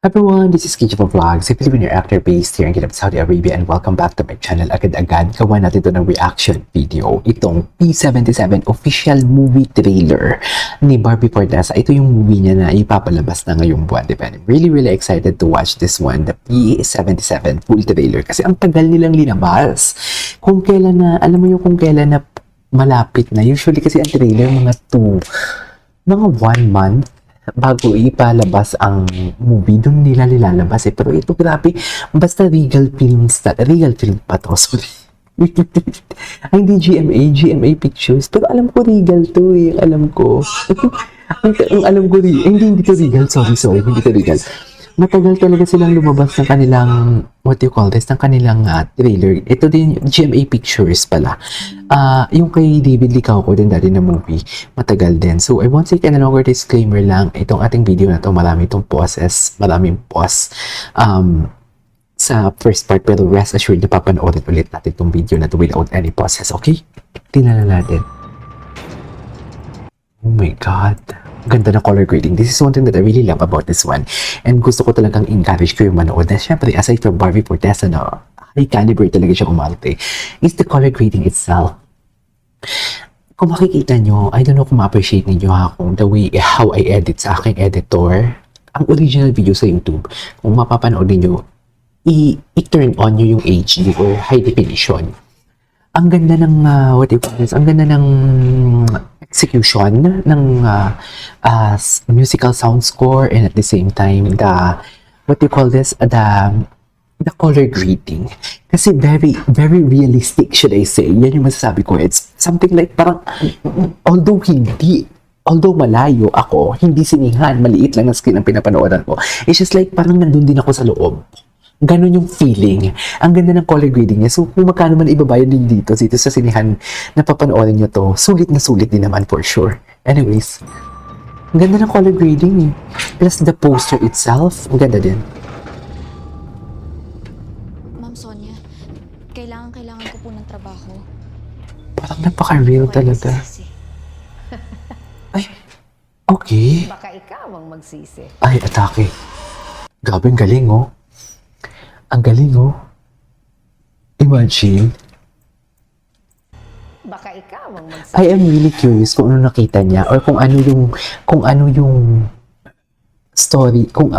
Everyone, this is Kijo Vlogs, a Filipino actor based here in Jeddah, Saudi Arabia, and welcome back to my channel. Agad-agad, gawa natin ito ng reaction video. Itong P77 official movie trailer ni Barbie Forteza. Ito yung movie niya na ipapalabas na ngayong buwan, diba? I'm really excited to watch this one, the P77 full trailer. Kasi ang tagal nilang linabas. Kung kailan na, alam mo yung kung kailan na malapit na. Usually kasi ang trailer mga 1 month bago ipalabas ang movie, doon nila nilalabas eh. Pero ito grabe, basta Regal Films, Regal Film pa to, sorry. Ay, hindi GMA Pictures, pero alam ko Regal to eh, alam ko. ang alam ko, hindi to Regal, sorry, hindi to Regal. Matagal talaga silang lumabas ng kanilang, ng kanilang trailer. Ito din, GMA Pictures pala. Yung kay David Licauco din dati na movie, matagal din. So, I want to take a longer disclaimer lang. Itong ating video na to, marami itong pauses, maraming pause sa first part. Pero rest assured na papanoorin ulit natin itong video na to without any pauses, okay? Tingnan na natin. Oh my God. Ganda na color grading. This is one thing that I really love about this one. And gusto ko talagang encourage ko yung manood na syempre, aside from Barbie Forteza na high caliber talaga siya umarte, is the color grading itself. Kung makikita nyo, I don't know kung ma-appreciate ninyo kung the way how I edit sa aking editor, ang original video sa YouTube, kung mapapanood ninyo, i-turn on nyo yung HD or high definition. Ang ganda ng ang ganda ng execution ng musical sound score, and at the same time the color grading, kasi very realistic, should I say. Yan yung masasabi ko. It's something like parang although malayo ako, hindi sinihan, maliit lang na screen ang pinapanooran ko, it's just like parang nandun din ako sa loob. Ganon yung feeling. Ang ganda ng color grading niya. So, kung magkano man ibabayad din dito sa sinihan na papanoorin nyo to, sulit na sulit din naman for sure. Anyways, ang ganda ng color grading eh. Plus the poster itself, ang ganda din. Ma'am Sonia, kailangan ko po ng trabaho. Parang napaka-real talaga. Ay, okay. Baka ikaw ang magsisi. Ay, atake. Grabe, ang galing oh. Ang galing oh. Imagine. Baka ikaw ang magsisi. I am really curious kung ano nakita niya or kung ano yung story, kung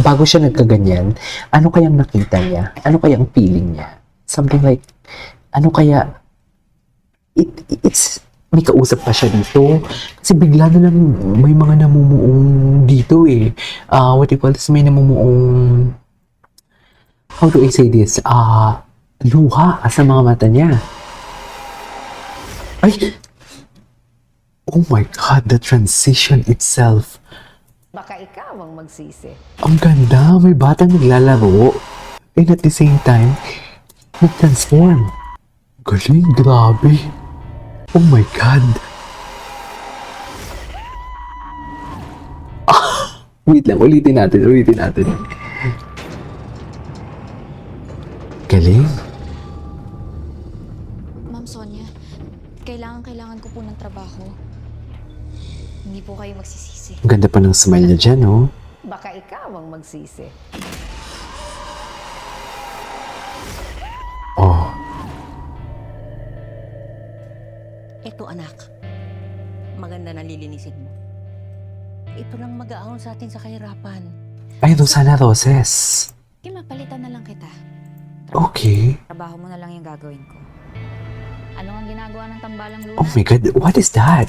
bago siya nagkaganyan, ano kayang nakita niya? Ano kayang feeling niya? Something like, ano kaya, it's, may kausap pa siya dito. Kasi bigla na lang may mga namumuong dito eh. May namumuong, how do I say this? Luha sa mga mata niya. Ay! Oh my God, the transition itself. Baka ikaw ang magsisi. Ang ganda, may batang naglalaro. And at the same time, nag-transform. Galing, grabe. Oh my God. Wait lang, ulitin natin. Galing. Ma'am Sonia, kailangan ko po ng trabaho. Hindi po kayo magsisisi. Ang ganda pa ng smile niya dyan, oh. Baka ikaw ang magsisi. Oh. Ito anak, maganda na lilinisin mo. Ito lang mag-aahon sa atin sa kahirapan. Ay, Rosana Roses. Mapalitan na lang kita. Okay. Trabaho mo na lang yung gagawin ko. Ano ang ginagawa ng tambalang luna? Oh my God, what is that?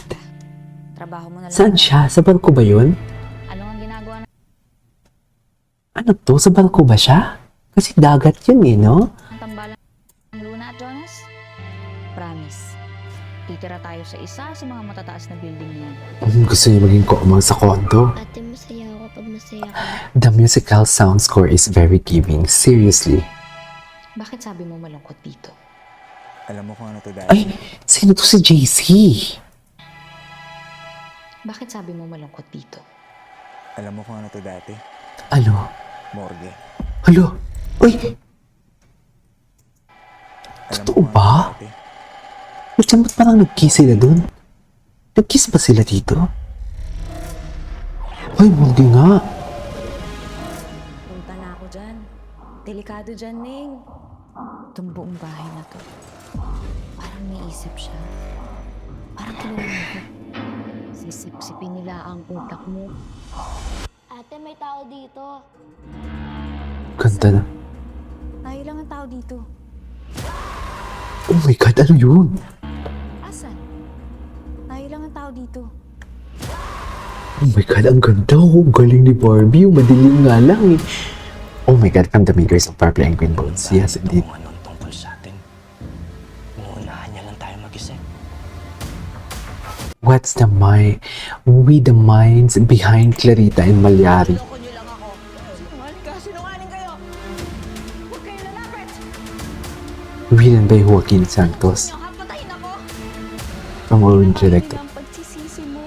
Trabaho mo na lang. Saan siya? Sa barko ba yun? Ano ang ginagawa ng Ano to? Sa barko ba siya? Kasi dagat yun eh, no? tambalang luna at Jonas? Promise. Titira tayo sa isa sa mga matataas na building niyan. Gusto niya maging sa kondo. Ate, masaya ako pag masaya ka. The musical sound score is very giving. Seriously. Bakit sabi mo malungkot dito? Alam mo kung ano to dati? Ay, sino to si JC? Bakit sabi mo malungkot dito? Alam mo kung ano to dati? Ano? Morgue. Alo? Uy, Alam Totoo mo kung ba? ano to dati? ba't parang nag-kiss sila dun? Nag-kiss ba sila dito? Ay, hindi nga. Delikado dyan, Ning. Itong buong bahay na to. Parang may isip siya. Parang kilala mo ko. Sisip-sipin nila ang utak mo. Ate, may tao dito. Ganda na. Tayo lang ang tao dito. Oh my God, ano yun? Asan? Tayo lang ang tao dito. Oh my God, ang ganda. Oh, galing ni Barbie. Oh, madilim nga lang eh. Oh my God, from the makers of Purple and Green Bones. Yes, indeed. Kung anong tungkol sa atin. Uunahan niya lang tayo mag-isip. What's the mind? With the minds behind Clarita and Malyari. Loko niyo lang ako. Sinungaling kayo! Huwag kayo lalapit! Written by Joaquin Santos. Patayin ako! From Orange Director. Ang pagsisisi mo,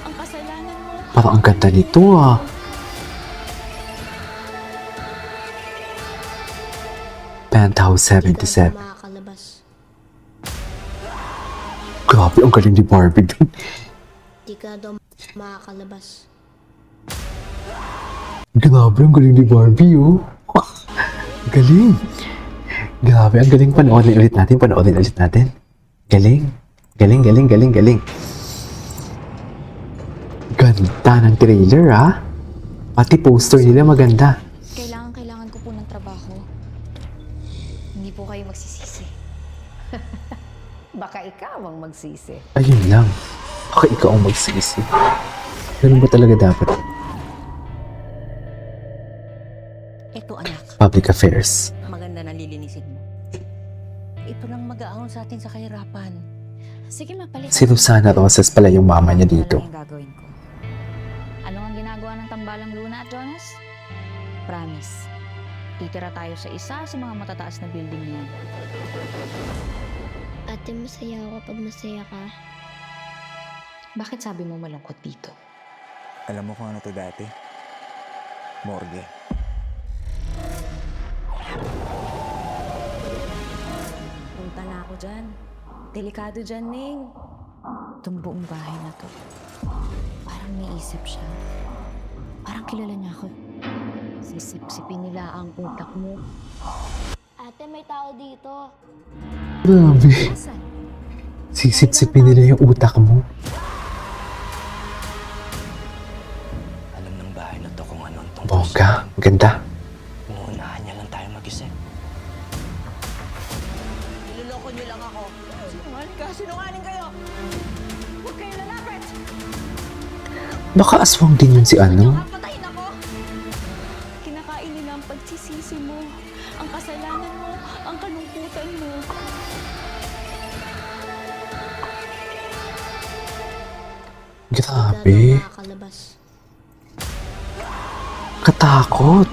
ang kasalanan mo. Parang ang ganda nito ah. Penthouse 77. Makakalabas. Grabe, ang galing ni Barbie dun. Di ka daw makakalabas. Grabe, ang galing ni Barbie oh. Galing. Grabe, ang galing. Panoorin ulit natin. Panoorin ulit natin. Galing. Galing, galing, galing, galing. Ganda ng trailer ah. Pati poster nila maganda. Kailangan ko po ng trabaho. Hindi po kayo magsisisi. Baka ikaw ang magsisi. Ayun lang. Baka ikaw ang magsisi. Ganun ba talaga dapat? Ito anak, Public affairs. maganda na lilinisin mo. Ito lang mag-aahon sa atin sa kahirapan. Sige, mapalit. Si Rosana Rosas pala yung mama niya dito. Ano lang yung gagawin ko? Ano ang ginagawa ng tambalang Luna at Jonas? Promise. Titira tayo sa isa sa mga matataas na building niyan. Ate, masaya ako pag masaya ka. Bakit sabi mo malungkot dito? Alam mo kung ano to dati? Morgue. Punta na ako dyan. Delikado dyan, Ning. Itong buong bahay na to. Parang may isip siya. Parang kilala niya ako. Sisip-sipin nila ang utak mo. Ate, may tao dito. Grabe. Asan? Sisip-sipin nila yung utak mo. Alam ng bahay na to kung anong tungkol Bongga. sa atin. Ang ganda. Uunahan niya lang tayo mag-isip. Niloloko niyo lang ako. Sinungaling kayo! Huwag kayo lalapit! Baka aswang din yun si ano. Patayin ako! Kinakain nila ang pagsisisi mo, ang kasalanan mo, ang kalungkutan mo. Di ka Grabe. daw makakalabas. Katakot.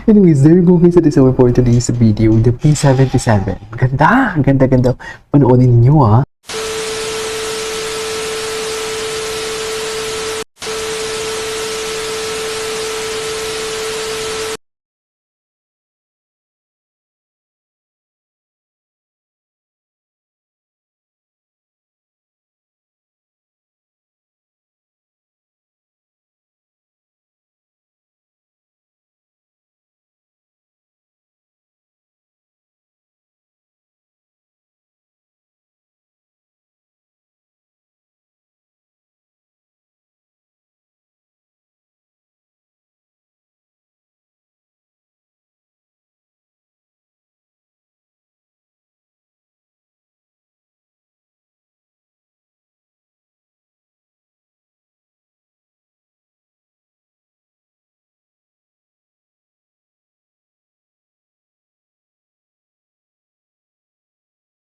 Anyways, there you go guys. That is our for today's video. The P77. Ganda. Ganda, ganda. Panoorin niyo ah.